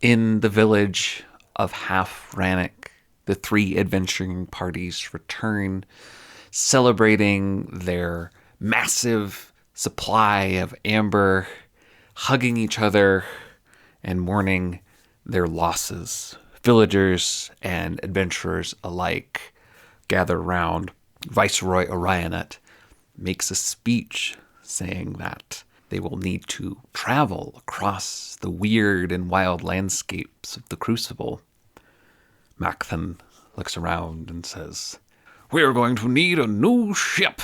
In the village of Half Rannoch, the three adventuring parties return, celebrating their massive supply of amber, hugging each other, and mourning their losses. Villagers and adventurers alike gather round. Viceroy Orionut makes a speech saying that they will need to travel across the weird and wild landscapes of the Crucible. Macthan looks around and says, "We're going to need a new ship."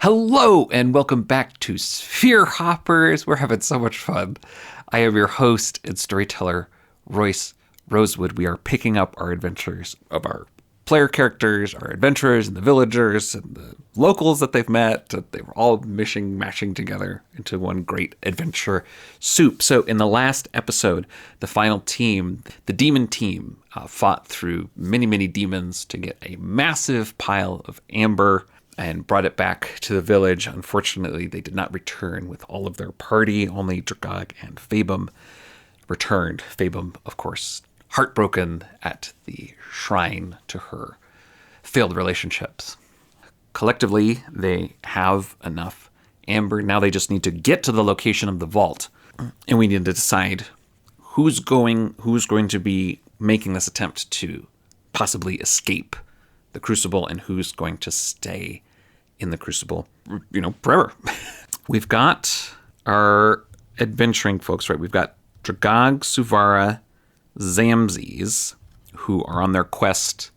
Hello, and welcome back to Sphere Hoppers. We're having so much fun. I am your host and storyteller, Royce Rosewood. We are picking up our adventures of our player characters, our adventurers, and the villagers, and the locals that they've met. They were all mashing together into one great adventure soup. So in the last episode, the final team, the demon team, fought through many demons to get a massive pile of amber and brought it back to the village. Unfortunately, they did not return with all of their party. Only Dragog and Fabum returned. Fabum, of course, heartbroken at the shrine to her failed relationships. Collectively, they have enough amber. Now they just need to get to the location of the vault. And we need to decide who's going to be making this attempt to possibly escape the Crucible and who's going to stay in the Crucible, forever. We've got our adventuring folks, right? We've got Dragog, Suvara, Zamzes, who are on their quest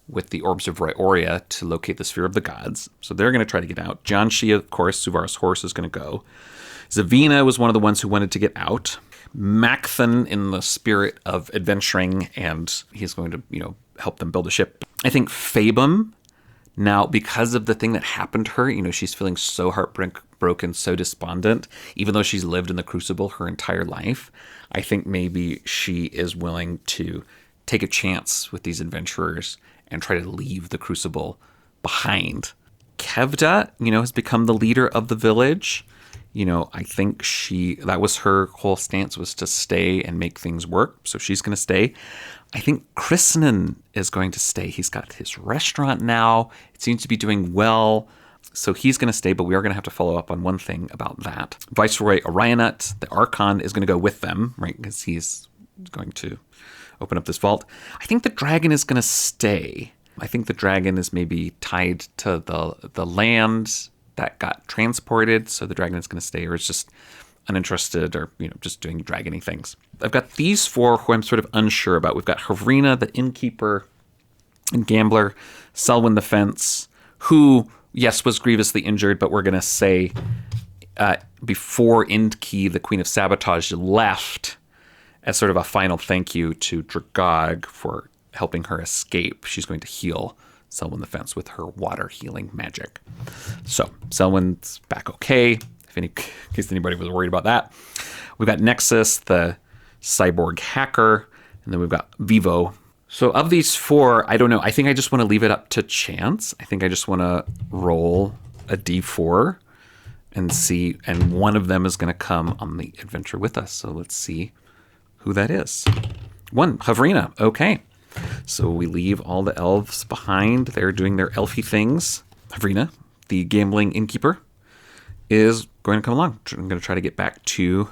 with the Orbs of Ryoria to locate the Sphere of the Gods. So they're going to try to get out. John Shea, of course, Suvara's horse, is going to go. Zavina was one of the ones who wanted to get out. Macthan in the spirit of adventuring, and he's going to, help them build a ship. I think Fabum, now, because of the thing that happened to her, she's feeling so heartbroken, so despondent, even though she's lived in the Crucible her entire life. I think maybe she is willing to take a chance with these adventurers and try to leave the Crucible behind. Kevda, has become the leader of the village. I think that was her whole stance, was to stay and make things work. So she's going to stay. I think Chrisnan is going to stay. He's got his restaurant now. It seems to be doing well. So he's going to stay, but we are going to have to follow up on one thing about that. Viceroy Orionut, the Archon, is going to go with them, right? Because he's going to open up this vault. I think the dragon is going to stay. I think the dragon is maybe tied to the land that got transported, so the dragon is going to stay, or it's just uninterested, or just doing dragony things. I've got these four who I'm sort of unsure about. We've got Havrina, the innkeeper and gambler, Selwyn the fence, who, yes, was grievously injured, but we're going to say before Indkey, the Queen of Sabotage, left, as sort of a final thank you to Dragog for helping her escape, she's going to heal Selwyn the fence with her water healing magic. So Selwyn's back okay, in case anybody was worried about that. We've got Nexus, the cyborg hacker, and then we've got Vivo. So of these four, I don't know. I think I just want to leave it up to chance. I think I just want to roll a d4 and see, and one of them is going to come on the adventure with us. So let's see who that is. One, Havrina. Okay. So we leave all the elves behind. They're doing their elfy things. Havrina, the gambling innkeeper, is going to come along. I'm going to try to get back to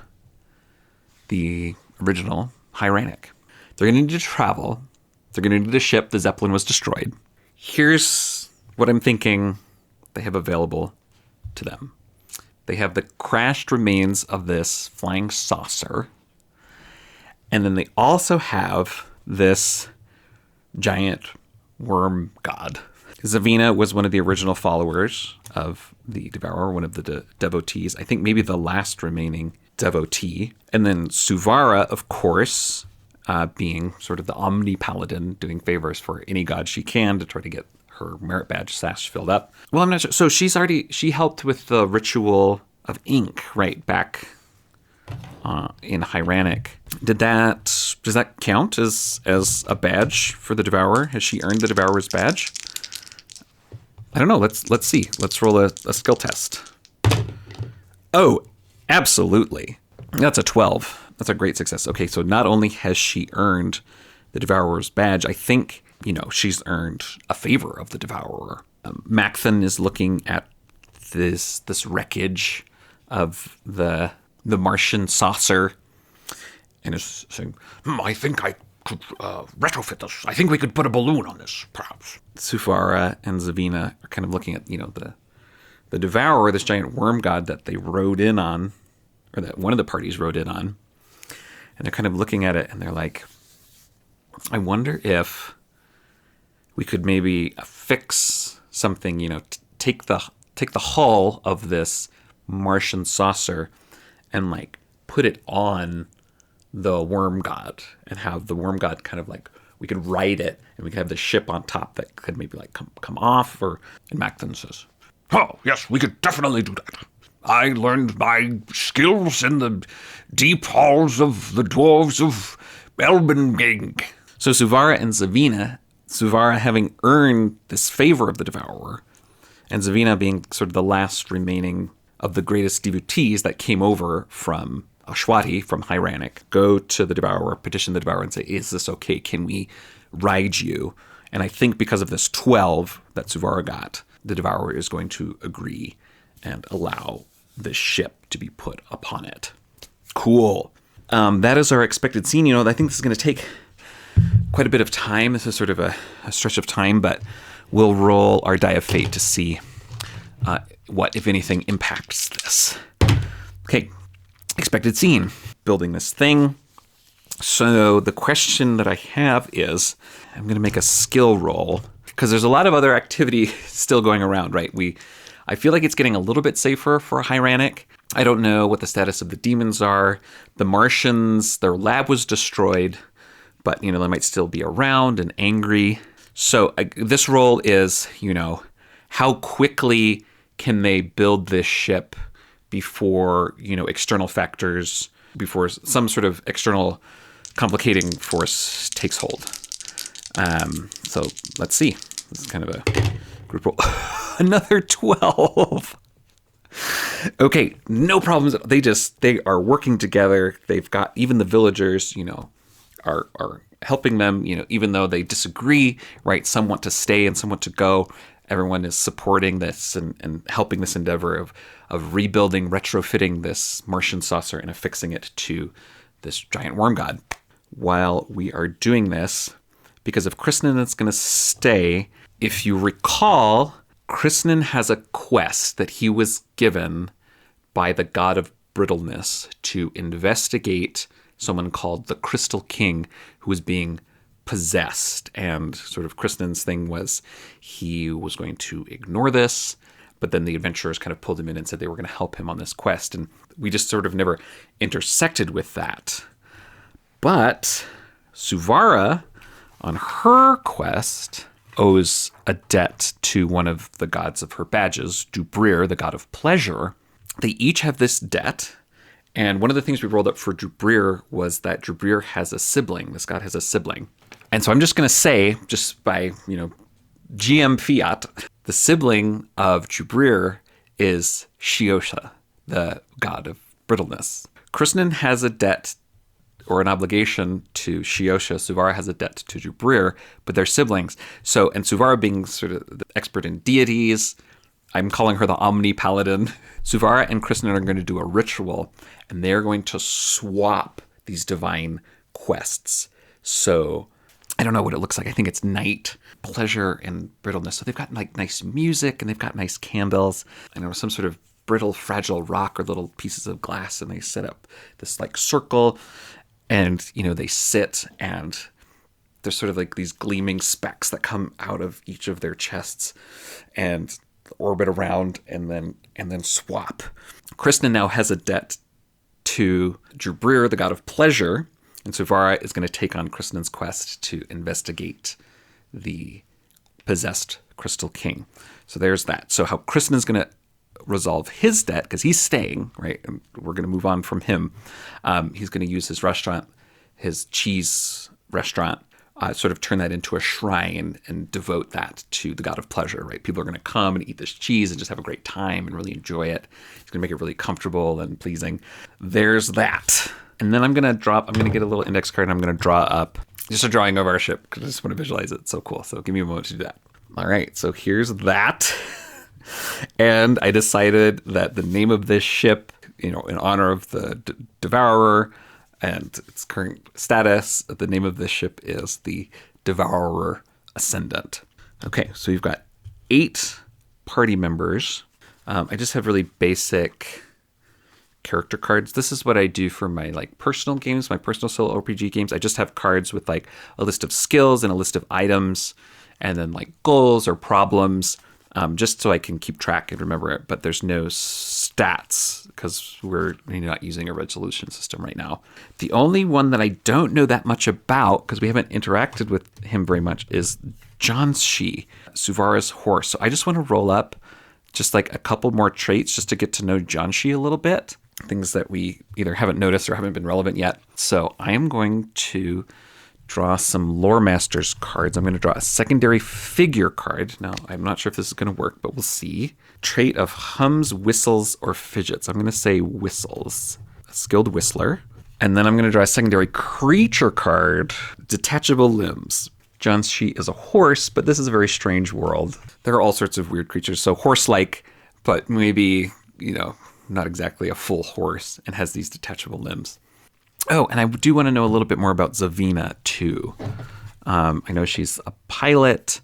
the original High Rannoch. They're going to need to travel. They're going to need a ship. The Zeppelin was destroyed. Here's what I'm thinking they have available to them. They have the crashed remains of this flying saucer. And then they also have this giant worm god. Zavina was one of the original followers of the Devourer, one of the devotees. I think maybe the last remaining devotee. And then Suvara, of course, being sort of the omni-paladin, doing favors for any god she can to try to get her merit badge sash filled up. Well, I'm not sure. So she helped with the ritual of ink, right, back in Hyranic. Does that count as a badge for the Devourer? Has she earned the Devourer's badge? I don't know. Let's see. Let's roll a skill test. Oh, absolutely. That's a 12. That's a great success. Okay, so not only has she earned the Devourer's badge, I think, she's earned a favor of the Devourer. Macthan is looking at this wreckage of the Martian saucer and is saying, I think I could retrofit this. I think we could put a balloon on this, perhaps. Suvara and Zavina are kind of looking at, the Devourer, this giant worm god that they rode in on, or that one of the parties rode in on. And they're kind of looking at it and they're like, I wonder if we could maybe fix something, take the hull of this Martian saucer and like put it on the worm god and have the worm god kind of like, we could ride it and we could have the ship on top that could maybe like come off. And Macthan says, oh, yes, we could definitely do that. I learned my skills in the deep halls of the dwarves of Elbenging. So Suvara and Zavina, Suvara having earned this favor of the Devourer, and Zavina being sort of the last remaining of the greatest devotees that came over from Ashwati, from Hyranic, go to the Devourer, petition the Devourer and say, is this okay? Can we ride you? And I think because of this 12 that Suvara got, the Devourer is going to agree and allow this ship to be put upon it. Cool. That is our expected scene. I think this is going to take quite a bit of time. This is sort of a stretch of time, but we'll roll our die of fate to see what, if anything, impacts this. Okay, expected scene. Building this thing. So the question that I have is, I'm going to make a skill roll because there's a lot of other activity still going around, right? I feel like it's getting a little bit safer for Hyranic. I don't know what the status of the demons are. The Martians, their lab was destroyed, but, they might still be around and angry. So this roll is, how quickly can they build this ship before, external factors, before some sort of external complicating force takes hold. So let's see. This is kind of a group roll. Another 12. Okay, no problems. They are working together. They've got, even the villagers, are helping them, even though they disagree, right? Some want to stay and some want to go. Everyone is supporting this and helping this endeavor of rebuilding, retrofitting this Martian saucer and affixing it to this giant worm god. While we are doing this, because if Kristen is going to stay, if you recall, Kristen has a quest that he was given by the god of brittleness to investigate someone called the Crystal King who was being possessed. And sort of Kristen's thing was he was going to ignore this, but then the adventurers kind of pulled him in and said they were going to help him on this quest. And we just sort of never intersected with that. But Suvara, on her quest, owes a debt to one of the gods of her badges, Dubrir, the god of pleasure. They each have this debt. And one of the things we rolled up for Dubrir was that Dubrir has a sibling. This god has a sibling. And so I'm just going to say, just by, GM fiat, the sibling of Dubrir is Shiosha, the god of brittleness. Kristen has a debt or an obligation to Shiosha. Suvara has a debt to Dubrir, but they're siblings. So, and Suvara being sort of the expert in deities, I'm calling her the Omni Paladin. Suvara and Kristen are going to do a ritual, and they're going to swap these divine quests. So I don't know what it looks like. I think it's night, pleasure, and brittleness. So they've got like nice music, and they've got nice candles, and some sort of brittle, fragile rock or little pieces of glass, and they set up this like circle, and they sit, and there's sort of like these gleaming specks that come out of each of their chests and orbit around and then swap. Kristen now has a debt to Dubrir, the god of pleasure, and Suvara is going to take on Kristen's quest to investigate the possessed Crystal King. So there's that. So how Kristen is going to resolve his debt, because he's staying, right? And we're going to move on from him. He's going to use his restaurant, his cheese restaurant, sort of turn that into a shrine and devote that to the god of pleasure, right? People are going to come and eat this cheese and just have a great time and really enjoy it. He's going to make it really comfortable and pleasing. There's that. And then I'm going to get a little index card and I'm going to draw up just a drawing of our ship because I just want to visualize it. It's so cool. So give me a moment to do that. All right. So here's that. And I decided that the name of this ship, in honor of the Devourer and its current status, the name of this ship is the Devourer Ascendant. Okay, so we've got 8 party members. I just have really basic character cards. This is what I do for my personal games, my personal solo RPG games. I just have cards with a list of skills and a list of items, and then goals or problems. Just so I can keep track and remember it, but there's no stats because we're not using a resolution system right now. The only one that I don't know that much about, because we haven't interacted with him very much, is Janshi, Suvara's horse. So I just want to roll up just a couple more traits just to get to know Janshi a little bit. Things that we either haven't noticed or haven't been relevant yet. So I am going to draw some Lore Masters cards. I'm going to draw a secondary figure card. Now, I'm not sure if this is going to work, but we'll see. Trait of hums, whistles, or fidgets. I'm going to say whistles. A skilled whistler. And then I'm going to draw a secondary creature card. Detachable limbs. Janshi is a horse, but this is a very strange world. There are all sorts of weird creatures. So horse-like, but maybe, not exactly a full horse, and has these detachable limbs. Oh, and I do want to know a little bit more about Zavina, too. I know she's a pilot.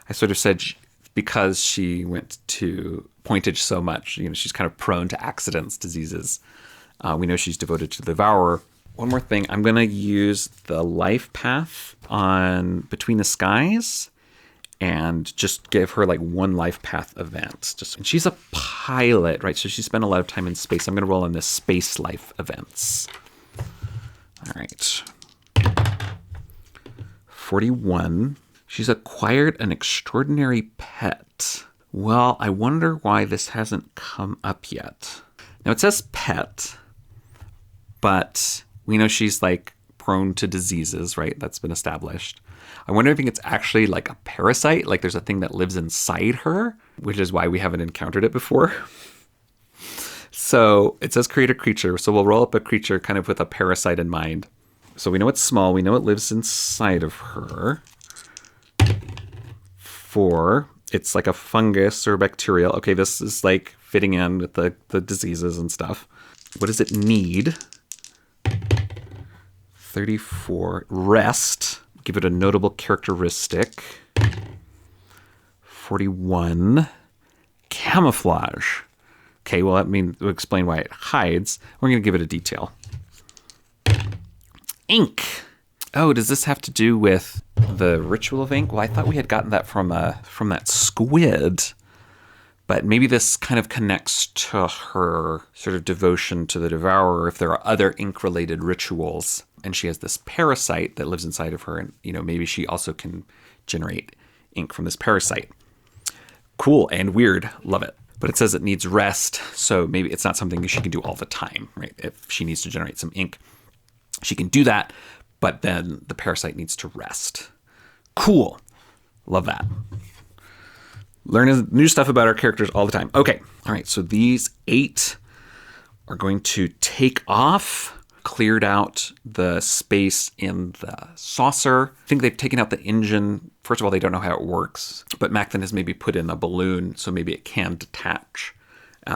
I sort of said because she went to Pointage so much, she's kind of prone to accidents, diseases. We know she's devoted to the Devourer. One more thing. I'm going to use the life path on Between the Skies and just give her one life path event. And she's a pilot, right? So she spent a lot of time in space. I'm going to roll on the space life events. All right. 41. She's acquired an extraordinary pet. Well, I wonder why this hasn't come up yet. Now, it says pet, but we know she's prone to diseases, right? That's been established. I wonder if it's actually a parasite, there's a thing that lives inside her, which is why we haven't encountered it before. So it says create a creature. So we'll roll up a creature kind of with a parasite in mind. So we know it's small. We know it lives inside of her. 4, it's a fungus or bacterial. Okay, this is fitting in with the diseases and stuff. What does it need? 34, rest. Give it a notable characteristic. 41, camouflage. Okay, well, we'll explain why it hides. We're going to give it a detail. Ink. Oh, does this have to do with the ritual of ink? Well, I thought we had gotten that from that squid. But maybe this kind of connects to her sort of devotion to the Devourer if there are other ink-related rituals. And she has this parasite that lives inside of her. And, maybe she also can generate ink from this parasite. Cool and weird. Love it. But it says it needs rest, so maybe it's not something she can do all the time, right? If she needs to generate some ink, she can do that, but then the parasite needs to rest. Cool. Love that. Learning new stuff about our characters all the time. Okay. All right, so these 8 are going to take off. Cleared out the space in the saucer. I think they've taken out the engine. First of all, they don't know how it works, but Macklin has maybe put in a balloon, so maybe it can detach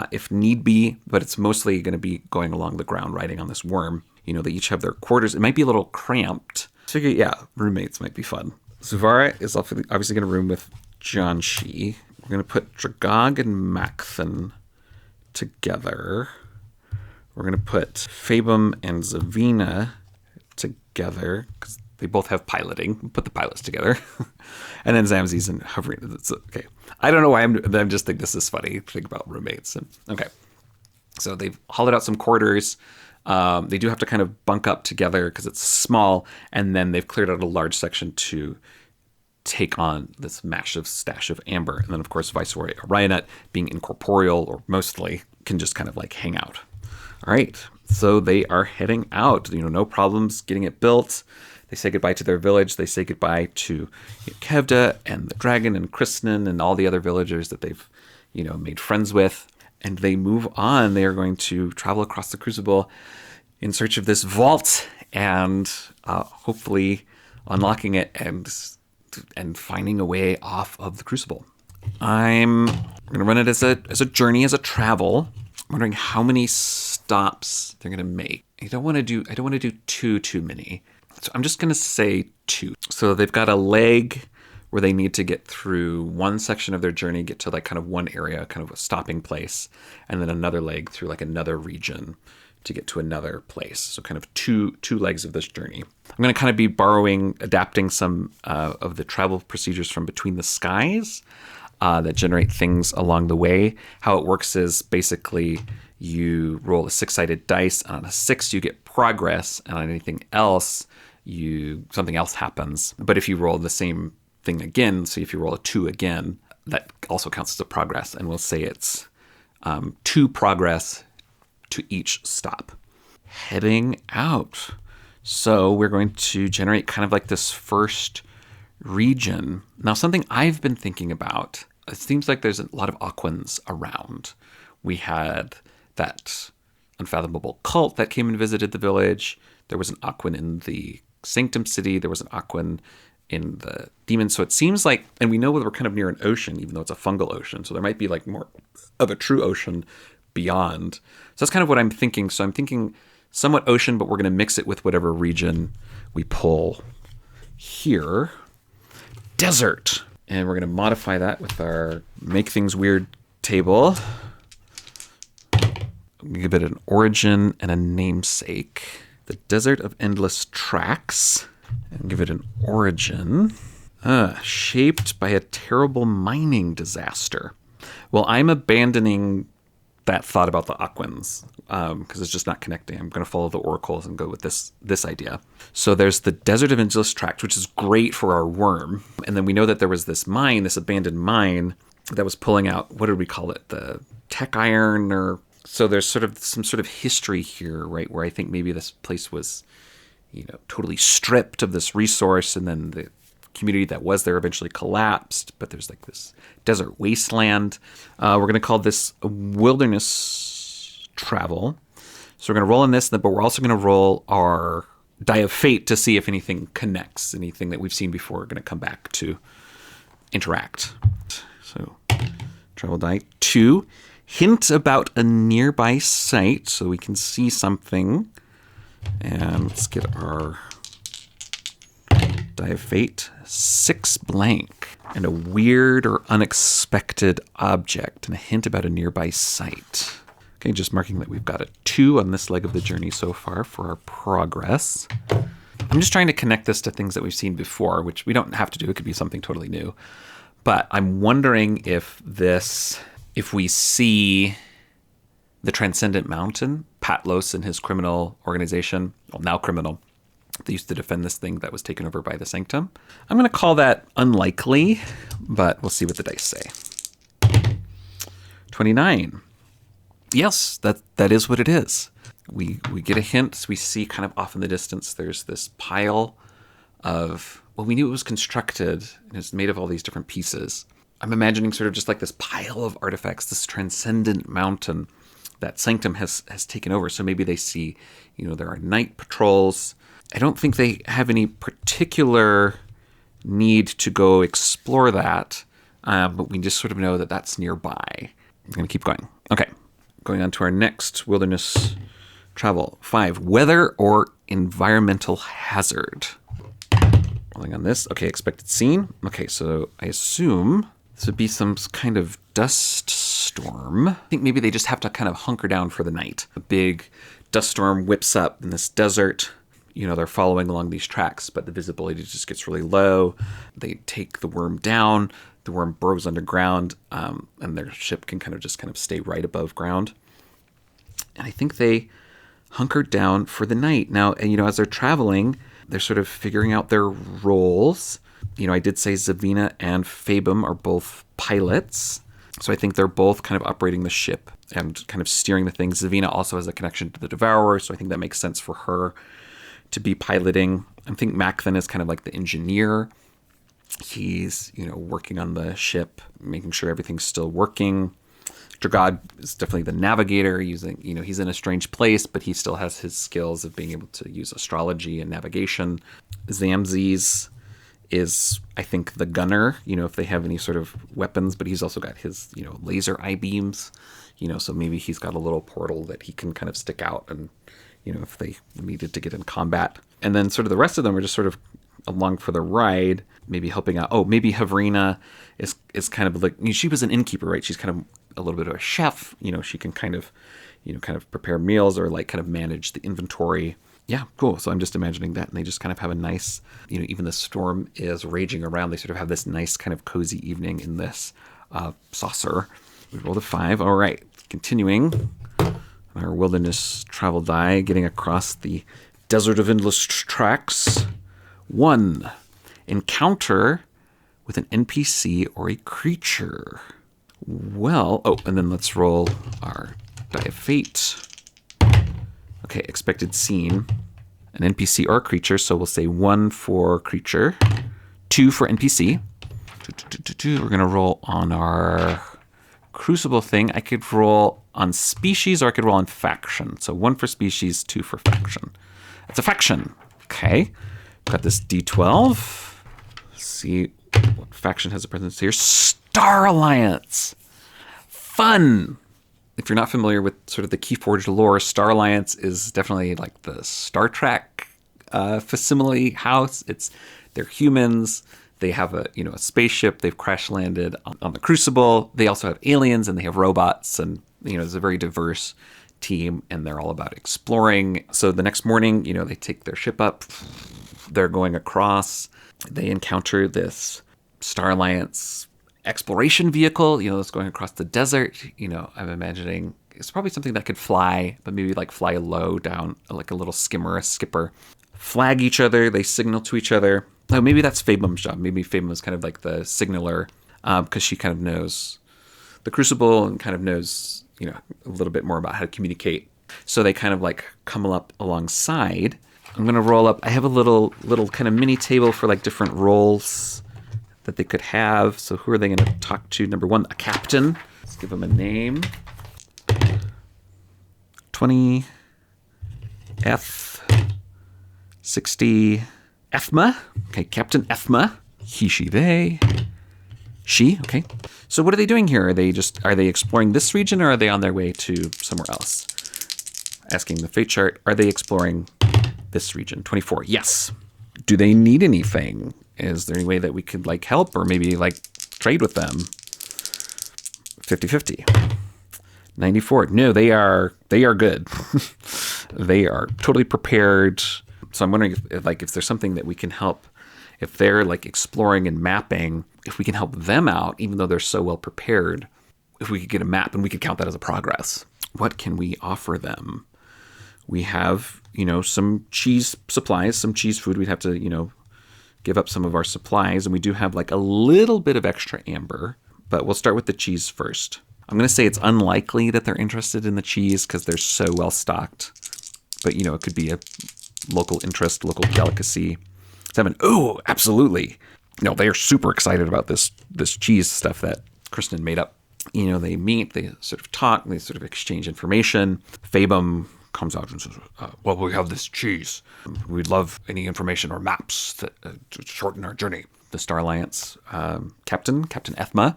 if need be, but it's mostly going to be going along the ground, riding on this worm. They each have their quarters. It might be a little cramped. So yeah, roommates might be fun. Suvara is obviously going to room with Janshi. We're going to put Dragog and Macklin together. We're going to put Fabum and Zavina together because they both have piloting. We'll put the pilots together. And then Zamzis and hovering. It's okay. I don't know why I'm just think this is funny. Think about roommates. Okay. So they've hollowed out some quarters. They do have to kind of bunk up together because it's small. And then they've cleared out a large section to take on this massive stash of amber. And then, of course, Viceroy Orionet, being incorporeal, or mostly, can just kind of like hang out. All right, so they are heading out. No problems getting it built. They say goodbye to their village. They say goodbye to Kevda and the dragon and Kristen and all the other villagers that they've, made friends with. And they move on. They are going to travel across the Crucible in search of this vault and hopefully unlocking it and finding a way off of the Crucible. I'm going to run it as a journey, as a travel. I'm wondering how many stops they're going to make. I don't want to do too many. So I'm just going to say 2. So they've got a leg where they need to get through one section of their journey, get to like kind of one area, kind of a stopping place, and then another leg through like another region to get to another place. So kind of two legs of this journey. I'm going to kind of be adapting some of the travel procedures from Between the Skies that generate things along the way. How it works is basically you roll a 6-sided dice, and on a 6 you get progress, and on anything else something else happens. But if you roll the same thing again, so if you roll a 2 again, that also counts as a progress, and we'll say it's 2 progress to each stop. Heading out. So we're going to generate kind of like this first region. Now, something I've been thinking about, it seems like there's a lot of Aquans around. We had that unfathomable cult that came and visited the village. There was an Aquan in the Sanctum City. There was an Aquan in the Demon. So it seems like, and we know that we're kind of near an ocean, even though it's a fungal ocean. So there might be like more of a true ocean beyond. So that's kind of what I'm thinking. So I'm thinking somewhat ocean, but we're going to mix it with whatever region we pull here. Desert. And we're going to modify that with our Make Things Weird table. Give it an origin and a namesake. The Desert of Endless Tracks. And give it an origin. Shaped by a terrible mining disaster. Well, I'm abandoning that thought about the Aquans because it's just not connecting. I'm going to follow the oracles and go with this idea. So there's the Desert of Endless Tracks, which is great for our worm. And then we know that there was this mine, this abandoned mine that was pulling out, what did we call it? The tech iron, or so there's sort of some sort of history here, right? Where I think maybe this place was, totally stripped of this resource, and then the community that was there eventually collapsed, but there's like this desert wasteland. We're going to call this a wilderness travel. So we're going to roll in this, but we're also going to roll our Die of Fate to see if anything connects, anything that we've seen before. We're going to come back to interact. So travel die 2. Hint about a nearby site so we can see something. And let's get our Die of Fate. 6 blank. And a weird or unexpected object. And a hint about a nearby site. Okay, just marking that we've got a 2 on this leg of the journey so far for our progress. I'm just trying to connect this to things that we've seen before, which we don't have to do. It could be something totally new. But I'm wondering if we see the Transcendent Mountain, Patlos and his criminal organization, well, now criminal, they used to defend this thing that was taken over by the Sanctum. I'm going to call that unlikely, but we'll see what the dice say. 29. Yes, that is what it is. We get a hint. We see kind of off in the distance, there's this pile of, well, we knew it was constructed and it's made of all these different pieces. I'm imagining sort of just like this pile of artifacts, this transcendent mountain that Sanctum has taken over. So maybe they see, there are night patrols. I don't think they have any particular need to go explore that, but we just sort of know that that's nearby. I'm going to keep going. Okay, going on to our next wilderness travel. 5, weather or environmental hazard. Rolling on this. Okay, expected scene. Okay, so I assume this would be some kind of dust storm. I think maybe they just have to kind of hunker down for the night. A big dust storm whips up in this desert. They're following along these tracks, but the visibility just gets really low. They take the worm down. The worm burrows underground, and their ship can kind of stay right above ground. And I think they hunkered down for the night. Now, as they're traveling, they're sort of figuring out their roles. I did say Zavina and Fabum are both pilots. So I think they're both kind of operating the ship and kind of steering the thing. Zavina also has a connection to the Devourer, so I think that makes sense for her to be piloting. I think Macthan is kind of like the engineer. He's, working on the ship, making sure everything's still working. Dragod is definitely the navigator, he's in a strange place, but he still has his skills of being able to use astrology and navigation. Zamzes is, I think, the gunner, if they have any sort of weapons, but he's also got his, laser eye beams, so maybe he's got a little portal that he can kind of stick out and, if they needed to get in combat. And then sort of the rest of them are just sort of along for the ride, maybe helping out. Oh, maybe Havrina is kind of like, she was an innkeeper, right? She's kind of a little bit of a chef, she can kind of prepare meals or like kind of manage the inventory. Yeah, cool. So I'm just imagining that, and they just kind of have a nice, even the storm is raging around, they sort of have this nice kind of cozy evening in this saucer. We rolled a 5. All right, continuing our wilderness travel die, getting across the desert of endless tracks. 1, encounter with an NPC or a creature. Well, and then let's roll our die of fate. Okay, expected scene. An NPC or a creature, so we'll say 1 for creature, 2 for NPC. We're going to roll on our Crucible thing. I could roll on species or I could roll on faction. So 1 for species, 2 for faction. It's a faction. Okay, got this D12. Let's see what faction has a presence here. Star Alliance. Fun. If you're not familiar with sort of the Keyforge lore, Star Alliance is definitely like the Star Trek facsimile house. They're humans. They have a spaceship. They've crash landed on the Crucible. They also have aliens and they have robots, and it's a very diverse team, and they're all about exploring. So the next morning, they take their ship up. They're going across. They encounter this Star Alliance exploration vehicle, that's going across the desert. I'm imagining it's probably something that could fly, but maybe like fly low down, like a little skimmer, a skipper. Flag each other, they signal to each other. Oh, maybe that's Fabum's job. Maybe Fabum is kind of like the signaler, because she kind of knows the Crucible and kind of knows, a little bit more about how to communicate. So they kind of like come up alongside. I'm going to roll up. I have a little kind of mini table for like different roles that they could have. So who are they going to talk to? Number 1, a captain. Let's give them a name. 20 F 60 Ethma. Okay, Captain Ethma. He, she, they. She, okay. So what are they doing here? Are they exploring this region, or are they on their way to somewhere else? Asking the fate chart, are they exploring this region? 24, yes. Do they need anything? Is there any way that we could like help or maybe like trade with them? 50-50. 94. No, they are good. They are totally prepared. So I'm wondering if there's something that we can help, if they're like exploring and mapping, if we can help them out, even though they're so well prepared, if we could get a map and we could count that as a progress. What can we offer them? We have, some cheese supplies, some cheese food. We'd have to, give up some of our supplies. And we do have like a little bit of extra amber, but we'll start with the cheese first. I'm going to say it's unlikely that they're interested in the cheese because they're so well stocked. But, it could be a local interest, local delicacy. 7. Oh, absolutely. No, they are super excited about this cheese stuff that Kristen made up. They meet, they sort of talk, they sort of exchange information. Fabum comes out and says, well, we have this cheese. We'd love any information or maps to shorten our journey. The Star Alliance Captain Ethma,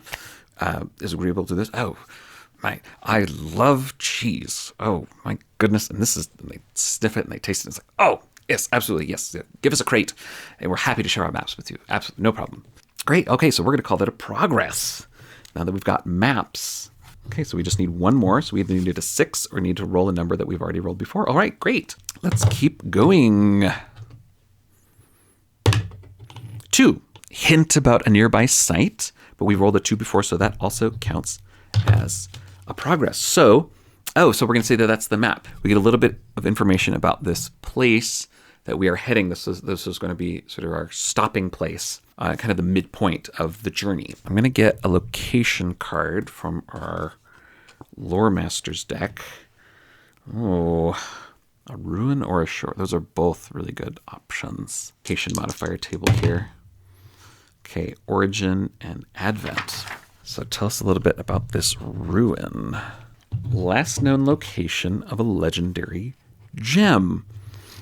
is agreeable to this. Oh, I love cheese. Oh, my goodness. And and they sniff it and they taste it. And it's like, oh, yes, absolutely. Yes. Give us a crate. And we're happy to share our maps with you. Absolutely. No problem. Great. Okay. So we're going to call that a progress. Now that we've got maps. Okay. So we just need one more. So we either need a 6 or need to roll a number that we've already rolled before. All right. Great. Let's keep going. 2. Hint about a nearby site. But we rolled a 2 before, so that also counts as a progress. So we're going to say that that's the map. We get a little bit of information about this place. that we are heading. This is going to be sort of our stopping place, kind of the midpoint of the journey. I'm going to get a location card from our Lore Masters deck. Oh, a ruin or a shore. Those are both really good options. Location modifier table here. Okay, origin and advent. So tell us a little bit about this ruin. Last known location of a legendary gem.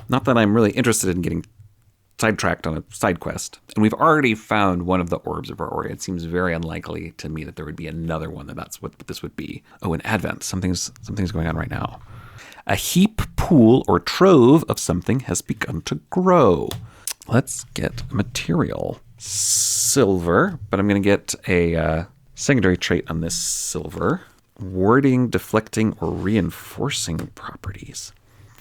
Not that I'm really interested in getting sidetracked on a side quest. And we've already found one of the Orbs of Aurora. It seems very unlikely to me that there would be another one that's what this would be. Oh, an advent. Something's going on right now. A heap, pool, or trove of something has begun to grow. Let's get material. Silver, but I'm going to get a secondary trait on this silver. Warding, deflecting, or reinforcing properties.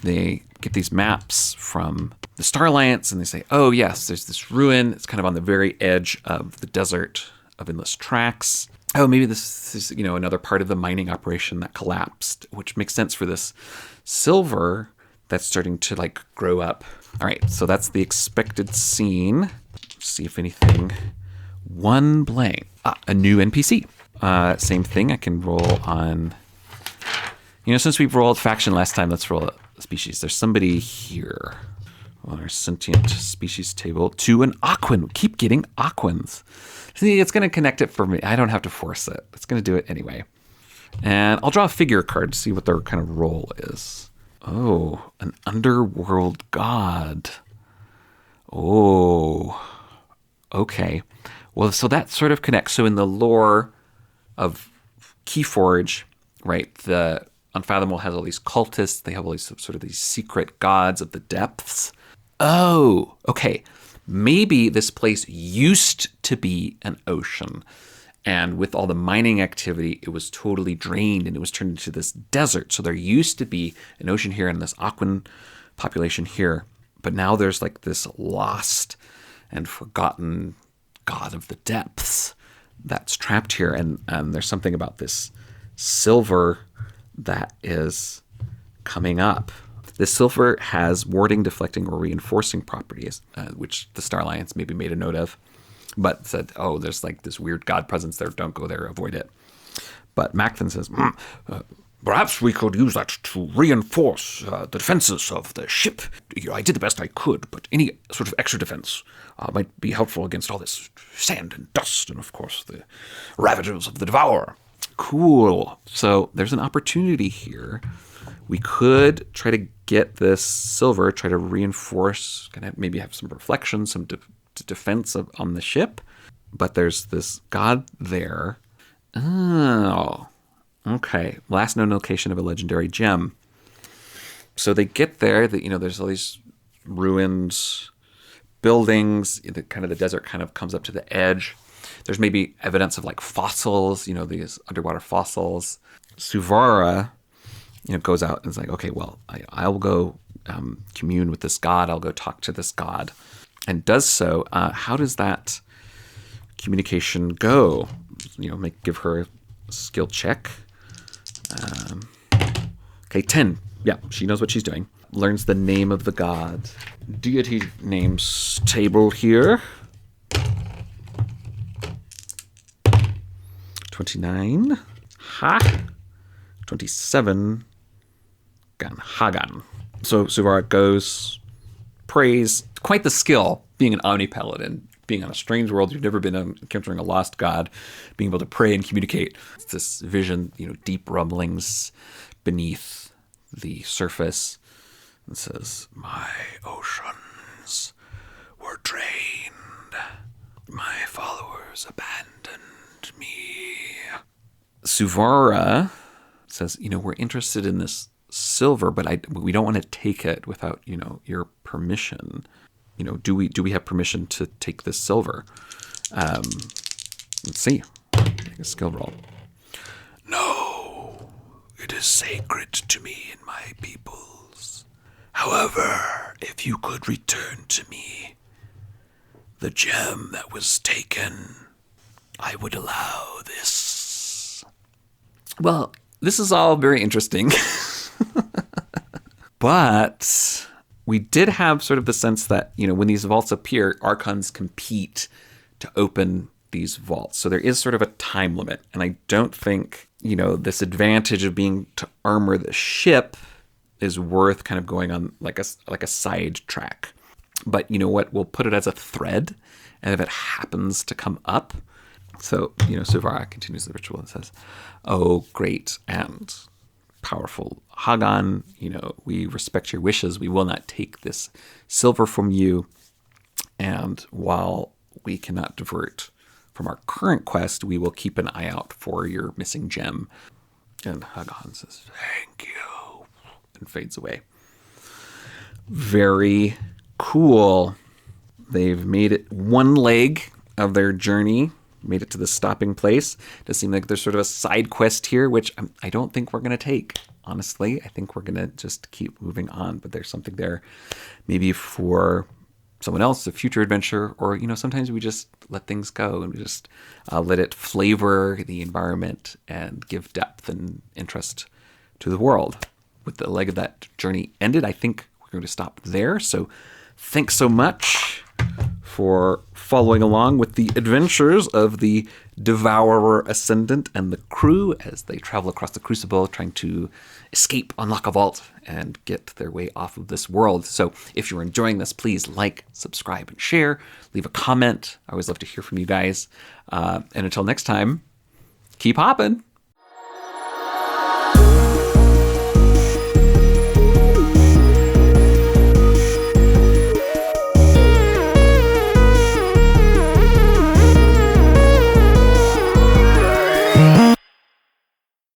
They get these maps from the Star Alliance and they say, oh yes, there's this ruin. It's kind of on the very edge of the desert of Endless Tracks. Oh, maybe this is, another part of the mining operation that collapsed, which makes sense for this silver that's starting to grow up. All right, so that's the expected scene. Let's see if anything. One blank. A new NPC. Same thing. I can roll on. Since we've rolled faction last time, let's roll a species. There's somebody here on our sentient species table. To an Aquan. Keep getting Aquans. See, it's going to connect it for me. I don't have to force it. It's going to do it anyway. And I'll draw a figure card to see what their kind of role is. Oh, an underworld god. Oh, okay. Well, so that sort of connects. So in the lore of Keyforge, right, the Unfathomable has all these cultists. They have all these sort of these secret gods of the depths. Oh, okay. Maybe this place used to be an ocean. And with all the mining activity, it was totally drained and it was turned into this desert. So there used to be an ocean here and this Aquan population here. But now there's this lost and forgotten god of the depths that's trapped here. And there's something about this silver that is coming up. This silver has warding, deflecting, or reinforcing properties, which the Star Alliance maybe made a note of, but said, oh, there's this weird god presence there. Don't go there. Avoid it. But Macfin says, perhaps we could use that to reinforce the defenses of the ship. I did the best I could, but any sort of extra defense might be helpful against all this sand and dust and, of course, the ravages of the Devourer. Cool. So there's an opportunity here. We could try to get this silver, try to reinforce, maybe have some reflection, some defense on the ship. But there's this god there. Oh, okay. Last known location of a legendary gem. So they get there. There's all these ruins, buildings. The desert kind of comes up to the edge. There's maybe evidence of fossils, these underwater fossils. Suvara, goes out and is okay, well, I'll go commune with this god. I'll go talk to this god. And does so. How does that communication go? Give her a skill check. Okay, 10. Yeah, she knows what she's doing. Learns the name of the god. Deity names table here. 29. Ha. 27. Hagan. So Suvara goes, prays. Quite the skill, being an omnipaladin, being on a strange world you've never been on, encountering a lost god, being able to pray and communicate. It's this vision, deep rumblings beneath the surface. It says, my oceans were drained. My followers abandoned me. Suvara says, we're interested in this silver, but we don't want to take it without, your permission. Do we have permission to take this silver? Let's see. Take a skill roll. No, it is sacred to me and my peoples. However, if you could return to me the gem that was taken, I would allow this. Well, this is all very interesting. But we did have sort of the sense that, when these vaults appear, Archons compete to open these vaults. So there is sort of a time limit. And I don't think, this advantage of being to armor the ship is worth kind of going on like a side track. But you know what? We'll put it as a thread. And if it happens to come up, so, Suvara continues the ritual and says, "Oh, great and powerful Hagan, we respect your wishes. We will not take this silver from you. And while we cannot divert from our current quest, we will keep an eye out for your missing gem." And Hagan says, "Thank you," and fades away. Very cool. They've made it one leg of their journey, made it to the stopping place. It does seem like there's sort of a side quest here, which I don't think we're going to take. Honestly, I think we're going to just keep moving on. But there's something there maybe for someone else, a future adventure, or, sometimes we just let things go and we just let it flavor the environment and give depth and interest to the world. With the leg of that journey ended, I think we're going to stop there. So thanks so much for following along with the adventures of the Devourer Ascendant and the crew as they travel across the Crucible, trying to escape, unlock a vault, and get their way off of this world. So if you're enjoying this, please like, subscribe, and share. Leave a comment. I always love to hear from you guys. And until next time, keep hopping.